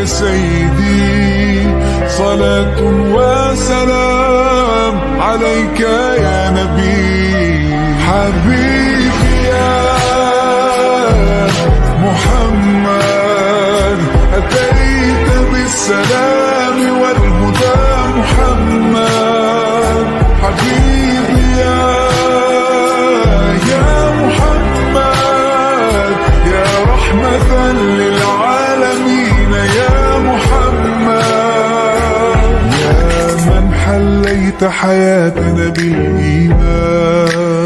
سيدي، صلاة وسلام عليك يا نبي. حبيبي يا محمد، أتيت بالسلام والهدى محمد. حبيبي يا محمد، يا رحمة للعالمين يا محمد. يا من حليت حياتنا بالإيمان،